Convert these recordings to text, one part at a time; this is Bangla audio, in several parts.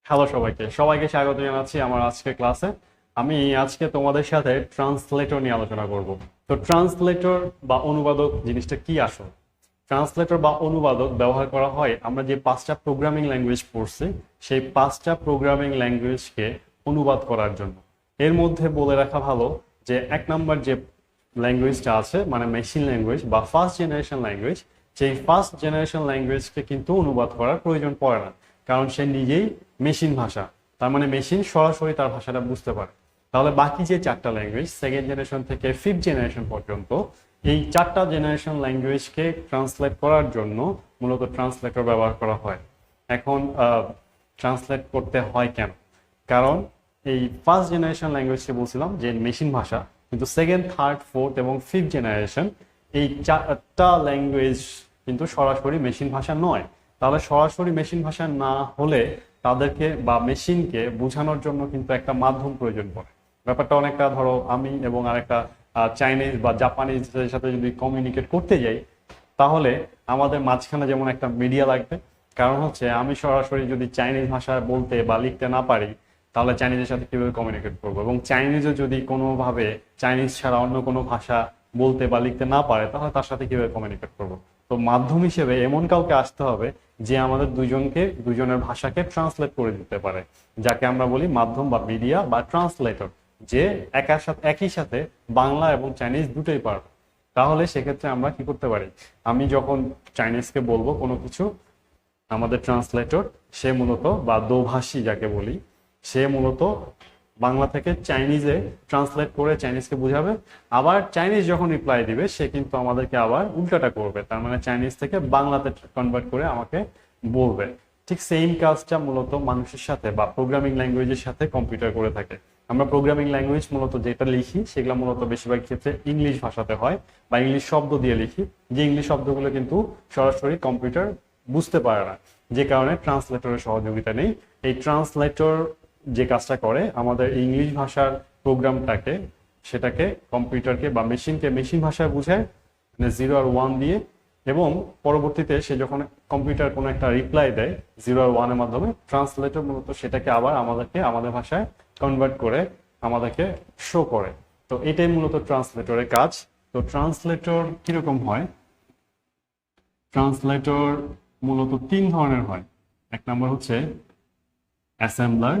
হ্যালো সবাইকে স্বাগত জানাচ্ছি আমার আজকের ক্লাসে। আমি আজকে তোমাদের সাথে ট্রান্সলেটর নিয়ে আলোচনা করব। তো ট্রান্সলেটর বা অনুবাদক জিনিসটা কি আসলে? ট্রান্সলেটর বা অনুবাদক ব্যবহার করা হয় আমরা যে 5টা প্রোগ্রামিং ল্যাঙ্গুয়েজ পড়ছি সেই 5টা প্রোগ্রামিং ল্যাঙ্গুয়েজকে অনুবাদ করার জন্য। এর মধ্যে বলে রাখা ভালো যে 1 নম্বর যে ল্যাঙ্গুয়েজটা আছে মানে মেশিন ল্যাঙ্গুয়েজ বা ফার্স্ট জেনারেশন ল্যাঙ্গুয়েজ, সেই ফার্স্ট জেনারেশন ল্যাঙ্গুয়েজকে কিন্তু অনুবাদ করার প্রয়োজন পড়ে না, কারণ সে নিজেই মেশিন ভাষা। তার মানে মেশিন সরাসরি তার ভাষাটা বুঝতে পারে। তাহলে বাকি যে 4টা ল্যাঙ্গুয়েজ সেকেন্ড জেনারেশন থেকে ফিফথ জেনারেশন পর্যন্ত, এই 4টা জেনারেশন ল্যাঙ্গুয়েজকে ট্রান্সলেট করার জন্য মূলত ট্রান্সলেটর ব্যবহার করা হয়। এখন ট্রান্সলেট করতে হয় কেন? কারণ এই ফার্স্ট জেনারেশন ল্যাঙ্গুয়েজকে বলছিলাম যে মেশিন ভাষা, কিন্তু সেকেন্ড, থার্ড, ফোর্থ এবং ফিফথ জেনারেশন এই 4টা ল্যাঙ্গুয়েজ কিন্তু সরাসরি মেশিন ভাষা নয়। তাহলে সরাসরি মেশিন ভাষা না হলে তাদেরকে বা মেশিনকে বোঝানোর জন্য কিন্তু একটা মাধ্যম প্রয়োজন পড়ে। ব্যাপারটা অনেকটা ধরো আমি এবং আরেকটা চাইনিজ বা জাপানিজের সাথে যদি কমিউনিকেট করতে যাই, তাহলে আমাদের মাঝখানে যেমন একটা মিডিয়া লাগবে। কারণ হচ্ছে আমি সরাসরি যদি চাইনিজ ভাষা বলতে বা লিখতে না পারি, তাহলে চাইনিজের সাথে কিভাবে কমিউনিকেট করবো? এবং চাইনিজও যদি কোনোভাবে চাইনিজ ছাড়া অন্য কোনো ভাষা বলতে বা লিখতে না পারে, তাহলে তার সাথে কিভাবে কমিউনিকেট করবো? তো মাধ্যম হিসেবে এমন কাউকে আসতে হবে যে আমাদের দুজনের ভাষাকে ট্রান্সলেট করে দিতে পারে, যাকে আমরা বলি মাধ্যম বা মিডিয়া বা ট্রান্সলেটর, যে একই সাথে বাংলা এবং চাইনিজ দুটোই পারবে। তাহলে সেক্ষেত্রে আমরা কি করতে পারি? আমি যখন চাইনিজকে বলবো কোনো কিছু, আমাদের ট্রান্সলেটর সে মূলত বা দোভাষী যাকে বলি, সে মূলত বাংলা থেকে চাইনিজে ট্রান্সলেট করে চাইনিজকে বুঝাবে। আবার চাইনিজ যখন রিপ্লাই দিবে সে কিন্তু আমাদেরকে আবার উল্টাটা করবে, তার মানে চাইনিজ থেকে বাংলাতে কনভার্ট করে আমাকে বলবে। ঠিক সেম কাজটা মূলত মানুষের সাথে বা প্রোগ্রামিং ল্যাঙ্গুয়েজের সাথে কম্পিউটার করে থাকে। আমরা প্রোগ্রামিং ল্যাঙ্গুয়েজ মূলত যেটা লিখি সেগুলো মূলত বেশিরভাগ ক্ষেত্রে ইংলিশ ভাষাতে হয় বা ইংলিশ শব্দ দিয়ে লিখি, যে ইংলিশ শব্দগুলো কিন্তু সরাসরি কম্পিউটার বুঝতে পারে না, যে কারণে ট্রান্সলেটরের সহযোগিতা নেই। এই ট্রান্সলেটর যে কাজটা করে আমাদের ইংলিশ ভাষার প্রোগ্রামটাকে, সেটাকে কম্পিউটারকে বা মেশিনকে মেশিন ভাষায় বুঝায়, মানে 0 আর 1 দিয়ে, এবং পরবর্তীতে সে যখন কম্পিউটার কোনো একটা রিপ্লাই দেয় 0 আর 1-এর মাধ্যমে, ট্রান্সলেটর মূলত সেটাকে আবার আমাদের ভাষায় কনভার্ট করে আমাদেরকে শো করে। তো এটাই মূলত ট্রান্সলেটরের কাজ। তো ট্রান্সলেটর কিরকম হয়? ট্রান্সলেটর মূলত 3 ধরনের হয়। 1 নম্বর হচ্ছে অ্যাসেম্বলার,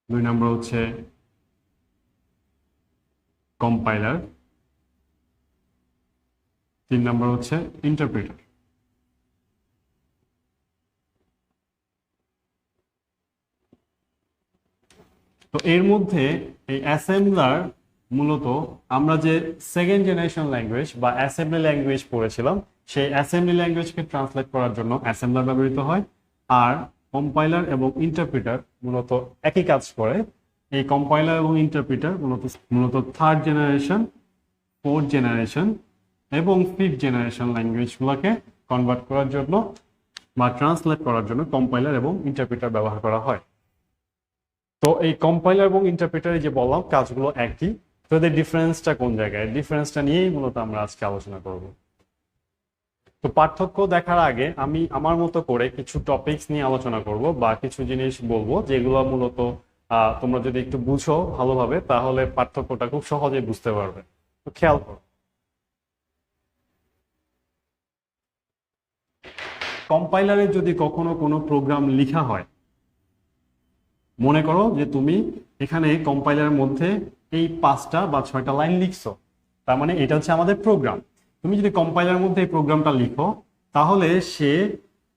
2 নম্বর হচ্ছে কম্পাইলার, 3 নম্বর হচ্ছে ইন্টারপ্রিটার। তো এর মধ্যে এই অ্যাসেম্বলার মূলত আমরা যে সেকেন্ড জেনারেশন ল্যাঙ্গুয়েজ বা অ্যাসেম্বলি ল্যাঙ্গুয়েজ পড়েছিলাম, সেই অ্যাসেম্বলি ল্যাঙ্গুয়েজকে ট্রান্সলেট করার জন্য অ্যাসেম্বলার ব্যবহৃত হয়। আর কম্পাইলার এবং ইন্টারপ্রিটার মূলত একই কাজ করে। এই কম্পাইলার এবং ইন্টারপ্রিটার মূলত থার্ড জেনারেশন, ফোর্থ জেনারেশন এবং ফিফথ জেনারেশন ল্যাঙ্গুয়েজগুলোকে কনভার্ট করার জন্য বা ট্রান্সলেট করার জন্য কম্পাইলার এবং ইন্টারপ্রিটার ব্যবহার করা হয়। তো এই কম্পাইলার এবং ইন্টারপ্রিটারে যে বললাম কাজগুলো একই। তো এদের ডিফারেন্সটা কোন জায়গায়? ডিফারেন্সটা নিয়েই মূলত আমরা আজকে আলোচনা করব। তো পার্থক্য দেখার আগে আমি আমার মতো করে কিছু টপিকস নিয়ে আলোচনা করব বা কিছু জিনিস বলবো যেগুলো মূলত তোমরা যদি একটু বুঝো ভালোভাবে, তাহলে পার্থক্যটা খুব সহজেই বুঝতে পারবে। তো খেয়াল করো, কম্পাইলারে যদি কখনো কোনো প্রোগ্রাম লেখা হয়, মনে করো যে তুমি এখানে কম্পাইলারের মধ্যে এই 5টা বা 6টা লাইন লিখছো, তার মানে এটা হচ্ছে আমাদের প্রোগ্রাম। তুমি যদি কম্পাইলারের মধ্যে এই প্রোগ্রামটা লিখো, তাহলে সে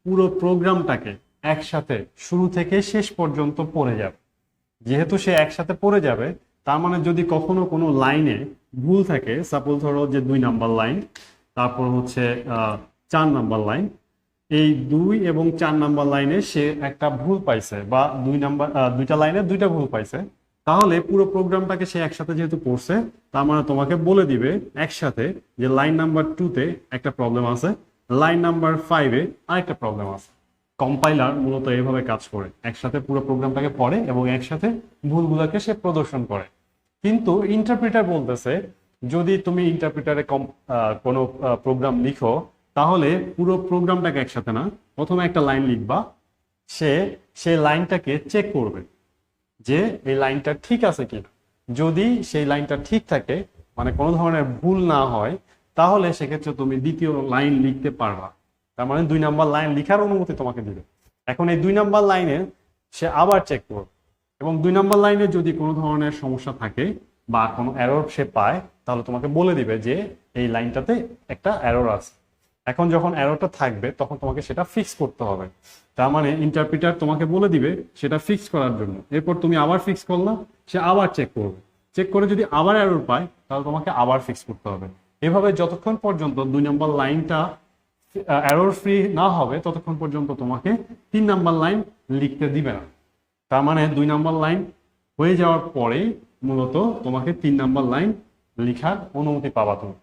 পুরো প্রোগ্রামটাকে একসাথে শুরু থেকে শেষ পর্যন্ত পড়ে যাবে। যেহেতু সে একসাথে পড়ে যাবে, তার মানে যদি কখনো কোনো লাইনে ভুল থাকে, সাপোজ ধরো যে 2 নম্বর লাইন, তারপর হচ্ছে 4 নম্বর লাইন, এই 2 এবং 4 নম্বর লাইনে সে একটা ভুল পাইছে বা 2টা লাইনে 2টা ভুল পাইছে, তাহলে পুরো প্রোগ্রামটাকে সে একসাথে যেহেতু পড়ছে, তার মানে তোমাকে বলে দিবে একসাথে যে লাইন নাম্বার 2-তে একটা প্রবলেম আছে, লাইন নাম্বার 5-এ আরেকটা প্রবলেম আছে। কম্পাইলার মূলত এইভাবে কাজ করে, একসাথে পুরো প্রোগ্রামটাকে পড়ে এবং একসাথে ভুলগুলোকে সে প্রদর্শন করে। কিন্তু ইন্টারপ্রিটার বলতেছে, যদি তুমি ইন্টারপ্রিটারে কোনো প্রোগ্রাম লিখো তাহলে পুরো প্রোগ্রামটাকে একসাথে না, প্রথমে একটা লাইন লিখবা, সে সেই লাইনটাকে চেক করবে যে এই লাইনটা ঠিক আছে কিনা। যদি সেই লাইনটা ঠিক থাকে, মানে কোনো ধরনের ভুল না হয়, তাহলে সেক্ষেত্রে তুমি দ্বিতীয় লাইন লিখতে পারবা। তার মানে 2 নাম্বার লাইন লিখার অনুমতি তোমাকে দিবে। এখন এই 2 নাম্বার লাইনে সে আবার চেক করবে, এবং 2 নাম্বার লাইনে যদি কোনো ধরনের সমস্যা থাকে বা কোনো এরর সে পায়, তাহলে তোমাকে বলে দিবে যে এই লাইনটাতে একটা এরর আছে। এখন যখন এররটা থাকবে তখন তোমাকে সেটা ফিক্স করতে হবে। তার মানে ইন্টারপ্রিটার তোমাকে বলে দিবে সেটা ফিক্স করার জন্য, এরপর তুমি আবার ফিক্স করলা, সে আবার চেক করবে, চেক করে যদি আবার এরর পায় তাহলে তোমাকে আবার ফিক্স করতে হবে। এভাবে যতক্ষণ পর্যন্ত 2 নাম্বার লাইনটা এরর ফ্রি না হবে ততক্ষণ পর্যন্ত তোমাকে 3 নাম্বার লাইন লিখতে দিবে না। তার মানে 2 নাম্বার লাইন হয়ে যাওয়ার পরেই মূলত তোমাকে 3 নাম্বার লাইন লিখার অনুমতি পাবা তুমি।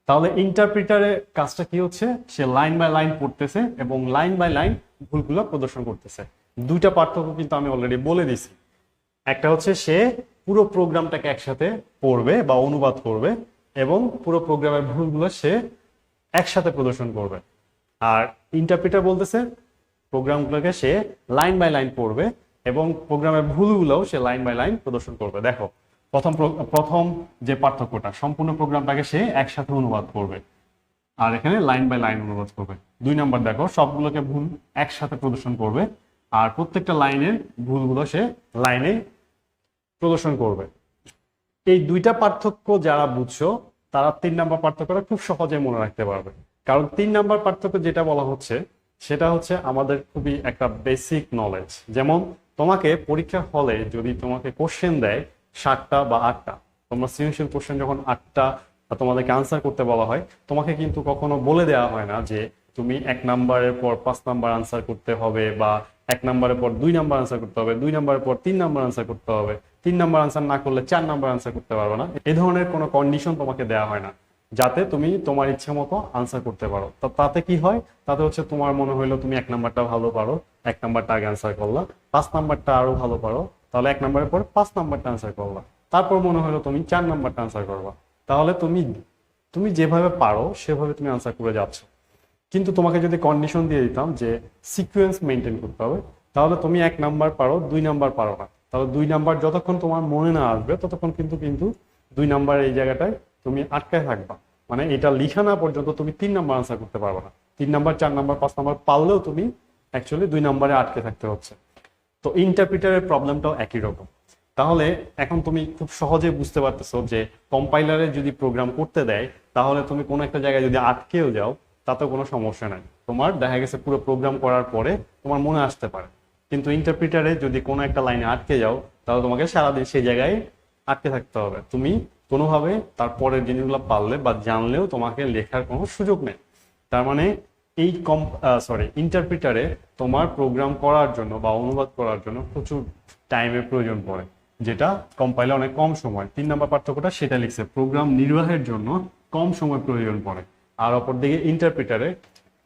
তাহলে ইন্টারপ্রিটারের কাজটা কি হচ্ছে, সে লাইন বাই লাইন পড়তেছে এবং লাইন বাই লাইন ভুলগুলো প্রদর্শন করতেছে। দুইটা পার্থক্য কিন্তু আমি অলরেডি বলে দিছি। একটা হচ্ছে সে পুরো প্রোগ্রামটাকে একসাথে পড়বে বা অনুবাদ করবে এবং পুরো প্রোগ্রামের ভুলগুলো সে একসাথে প্রদর্শন করবে। আর ইন্টারপ্রিটার বলতেছে প্রোগ্রামগুলোকে সে লাইন বাই লাইন পড়বে এবং প্রোগ্রামের ভুলগুলোও সে লাইন বাই লাইন প্রদর্শন করবে। দেখো, প্রথম যে পার্থক্যটা, সম্পূর্ণ প্রোগ্রামটাকে সে একসাথে অনুবাদ করবে, আর এখানে লাইন বাই লাইন অনুবাদ করবে। 2 নাম্বার দেখো, সবগুলোকে ভুল একসাথে প্রদর্শন করবে আর প্রত্যেকটা লাইনের ভুলগুলো সে লাইনে প্রদর্শন করবে। এই দুইটা পার্থক্য যারা বুঝছো তারা 3 নাম্বার পার্থক্যটা খুব সহজে মনে রাখতে পারবে। কারণ 3 নাম্বার পার্থক্য যেটা বলা হচ্ছে সেটা হচ্ছে আমাদের খুবই একটা বেসিক নলেজ। যেমন তোমাকে পরীক্ষার হলে যদি তোমাকে কোশ্চেন দেয় 7টা বা 8টা, তোমরা সৃজনশীল কোশ্চেন যখন 8টা তোমাদেরকে আনসার করতে বলা হয়, তোমাকে কিন্তু কখনো বলে দেওয়া হয় না যে তুমি 1 নাম্বারের পর 5 নাম্বার আনসার করতে হবে, বা 1 নাম্বারের পর 2 নাম্বার আনসার করতে হবে, 2 নাম্বারের পর 3 নাম্বার আনসার করতে হবে, 3 নাম্বার আনসার না করলে 4 নাম্বার আনসার করতে পারবে না। এই ধরনের কোনো কন্ডিশন তোমাকে দেওয়া হয় না, যাতে তুমি তোমার ইচ্ছে মতো আনসার করতে পারো। তো তাতে কি হয়, তাতে হচ্ছে তোমার মনে হইলো তুমি 1 নাম্বারটা ভালো পারো, 1 নাম্বারটা আগে আনসার করলা, 5 নাম্বারটা আরো ভালো পারো, তাহলে 1 নাম্বারের পর 5 নাম্বারটা আনসার করলা, তারপর মনে হলো তুমি 4 নাম্বারটা আনসার করবা। তাহলে তুমি তুমি যেভাবে পারো সেভাবে তুমি আনসার করে যাচ্ছ। কিন্তু তোমাকে যদি কন্ডিশন দিয়ে দিতাম যে সিকোয়েন্স মেনটেন করতে হবে, তাহলে তুমি 1 নাম্বার পারো, 2 নাম্বার পারো না, তাহলে 2 নাম্বার যতক্ষণ তোমার মনে না আসবে ততক্ষণ কিন্তু কিন্তু 2 নাম্বার এই জায়গাটায় তুমি আটকায় থাকবা। মানে এটা লিখা না পর্যন্ত তুমি 3 নাম্বার আনসার করতে পারবে না। 3 নাম্বার, 4 নাম্বার, 5 নাম্বার পারলেও তুমি অ্যাকচুয়ালি 2 নাম্বারে আটকে থাকতে হচ্ছে। তো ইন্টারপ্রিটারের প্রবলেমটাও একই রকম। তাহলে এখন তুমি খুব সহজে বুঝতে পারতেছো যে কম্পাইলারে যদি প্রোগ্রাম করতে দেয় তাহলে তুমি কোনো একটা জায়গায় যদি আটকেও যাও তাতে কোনো সমস্যা নাই, তোমার দেখা গেছে পুরো প্রোগ্রাম করার পরে তোমার মনে আসতে পারে। কিন্তু ইন্টারপ্রিটারে যদি কোনো একটা লাইনে আটকে যাও তাহলে তোমাকে সারাদিন সেই জায়গায় আটকে থাকতে হবে। তুমি কোনোভাবে তারপরের জিনিসগুলো পারলে বা জানলেও তোমাকে লেখার কোনো সুযোগ নেই। তার মানে এই ইন্টারপ্রিটারে তোমার প্রোগ্রাম করার জন্য বা অনুবাদ করার জন্য প্রচুর টাইমের প্রয়োজন পড়ে, যেটা কম্পাইলার অনেক কম সময়। 3 নাম্বার পার্থক্যটা সেটা লিখছে, প্রোগ্রাম নির্বাহের জন্য কম সময় প্রয়োজন পড়ে, আর অপরদিকে ইন্টারপ্রিটারে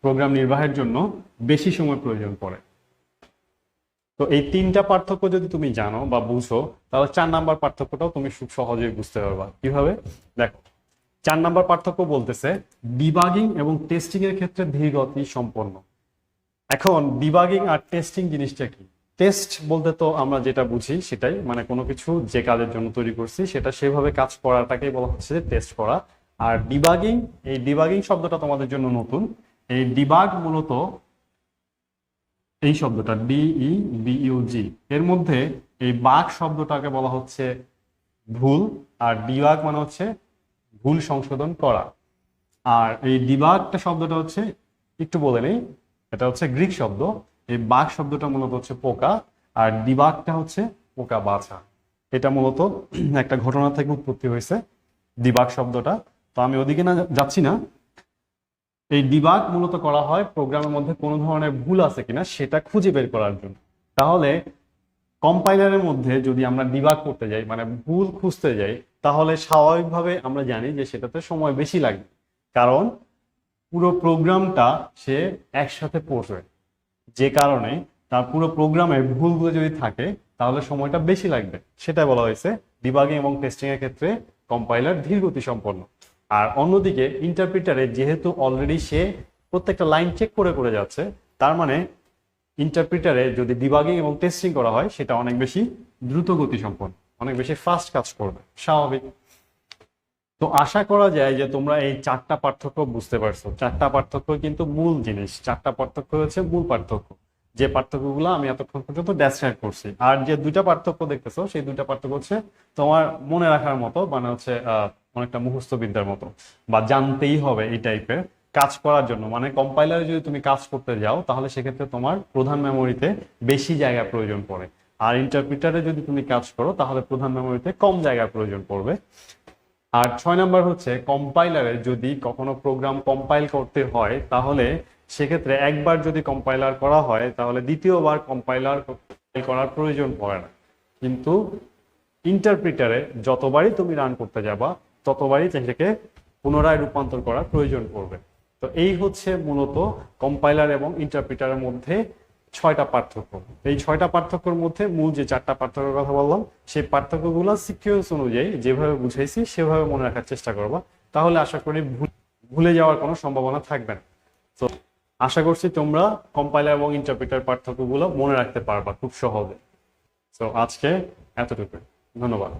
প্রোগ্রাম নির্বাহের জন্য বেশি সময় প্রয়োজন পড়ে। তো এই 3টা পার্থক্য যদি তুমি জানো বা বুঝো তাহলে 4 নাম্বার পার্থক্যটাও তুমি খুব সহজেই বুঝতে পারবা। কিভাবে? দেখো, 4 নাম্বার পার্থক্য বলতেছে ডিবাগিং এবং টেস্টিং এর ক্ষেত্রে ধীর গতি সম্পন্ন। এখন ডিবাগিং আর টেস্টিং জিনিসটা কি? টেস্ট বলতে তো আমরা যেটা বুঝি সেটাই, মানে কোনো কিছু যে কাজের জন্য তৈরি করছি সেটা সেভাবে কাজ করাটাকেই বলা হচ্ছে যে টেস্ট করা। আর ডিবাগিং, এই ডিবাগিং শব্দটা তোমাদের জন্য নতুন। এই ডিবাগ মূলত এই শব্দটা DEBUG, এর মধ্যে এই বাগ শব্দটাকে বলা হচ্ছে ভুল, আর ডিবাগ মানে হচ্ছে ভুল সংশোধন করা। আর এই ডিবাগটা শব্দটা হচ্ছে, একটু বলে নেই, এটা হচ্ছে গ্রিক শব্দ। এই বাগ শব্দটা মূলত হচ্ছে পোকা, আর ডিবাগটা হচ্ছে পোকা বাছা। এটা মূলত একটা ঘটনা থেকে উৎপত্তি হয়েছে ডিবাগ শব্দটা। তো আমি ওদিকে না যাচ্ছি না। এই ডিবাগ মূলত করা হয় প্রোগ্রামের মধ্যে কোনো ধরনের ভুল আছে কিনা সেটা খুঁজে বের করার জন্য। তাহলে কম্পাইলারের মধ্যে যদি আমরা ডিবাগ করতে যাই, মানে ভুল খুঁজতে যাই, তাহলে স্বাভাবিকভাবে আমরা জানি যে সেটাতে সময় বেশি লাগবে, কারণ পুরো প্রোগ্রামটা সে একসাথে পড়বে, যে কারণে তার পুরো প্রোগ্রামের ভুলগুলো যদি থাকে তাহলে সময়টা বেশি লাগবে। সেটাই বলা হয়েছে ডিবাগিং এবং টেস্টিং এর ক্ষেত্রে কম্পাইলার ধীর গতি সম্পন্ন। আর অন্যদিকে ইন্টারপ্রিটারে যেহেতু অলরেডি সে প্রত্যেকটা লাইন চেক করে করে যাচ্ছে, তার মানে ইন্টারপ্রিটারে যদি ডিবাগিং এবং টেস্টিং করা হয় সেটা অনেক বেশি দ্রুত গতি সম্পন্ন, অনেক বেশি ফাস্ট কাজ করবে, স্বাভাবিক। তো আশা করা যায় যে তোমরা এই চারটা পার্থক্য বুঝতে পারছো। চারটা পার্থক্য কিন্তু মূল জিনিস, চারটা পার্থক্য হচ্ছে মূল পার্থক্য, যে পার্থক্যগুলো আমি এতক্ষণ পর্যন্ত ডেসক্রাইব করছি। আর যে দুইটা পার্থক্য দেখতেছো সেই দুইটা পার্থক্য হচ্ছে তোমার মনে রাখার মতো, মানে হচ্ছে অনেকটা মুখস্থ বিদ্যার মতো, বা জানতেই হবে এই টাইপের কাজ করার জন্য। মানে কম্পাইলারে যদি তুমি কাজ করতে যাও তাহলে সেক্ষেত্রে তোমার প্রধান মেমোরিতে বেশি জায়গা প্রয়োজন পড়ে, আর ইন্টারপ্রিটারে যদি তুমি কাজ করো তাহলে প্রধান মেমোরিতে কম জায়গা প্রয়োজন পড়বে। আর 6 নাম্বার হচ্ছে কম্পাইলারে যদি কখনো প্রোগ্রাম কম্পাইল করতে হয় তাহলে সেক্ষেত্রে একবার যদি কম্পাইলার করা হয় তাহলে দ্বিতীয়বার কম্পাইলার করার প্রয়োজন পড়ে না, কিন্তু ইন্টারপ্রিটারে যতবারই তুমি রান করতে যাবা ততবারই সেটাকে পুনরায় রূপান্তর করার প্রয়োজন পড়বে। তো এই হচ্ছে মূলত কম্পাইলার এবং ইন্টারপ্রিটারের মধ্যে 6টা পার্থক্য। এই 6টা পার্থক্যের মধ্যে মূল যে 4টা পার্থক্যের কথা বললাম সেই পার্থক্যগুলো সিকোয়েন্স অনুযায়ী যেভাবে বুঝাইছি সেভাবে মনে রাখার চেষ্টা করবা, তাহলে আশা করি ভুলে যাওয়ার কোনো সম্ভাবনা থাকবে না। তো আশা করছি তোমরা কম্পাইলার এবং ইন্টারপ্রিটার পার্থক্যগুলো মনে রাখতে পারবা খুব সহজে। তো আজকে এতটুকু, ধন্যবাদ।